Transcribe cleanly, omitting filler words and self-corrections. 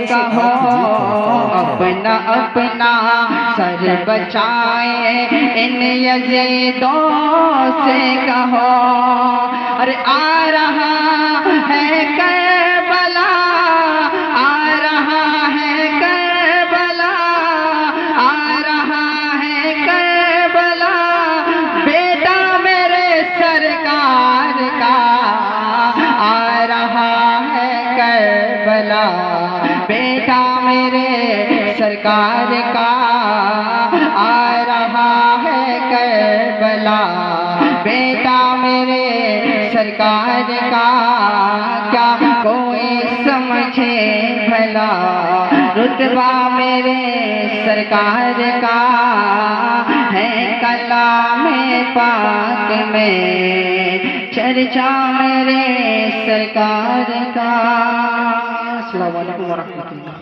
کہو اپنا اپنا سر بچائے ان یزیدوں سے کہو ارے آ رہا ہے کربلا آ رہا ہے کربلا آ رہا ہے کربلا بیٹا میرے سرکار کا آ رہا ہے کربلا بیٹا میرے سرکار کا آ رہا ہے کربلا بیٹا میرے سرکار کا کیا کوئی سمجھے بھلا رتبہ میرے سرکار کا ہے کلام پاک میں چرچا میرے سرکار کا۔ السلام علیکم ورحمۃ اللہ۔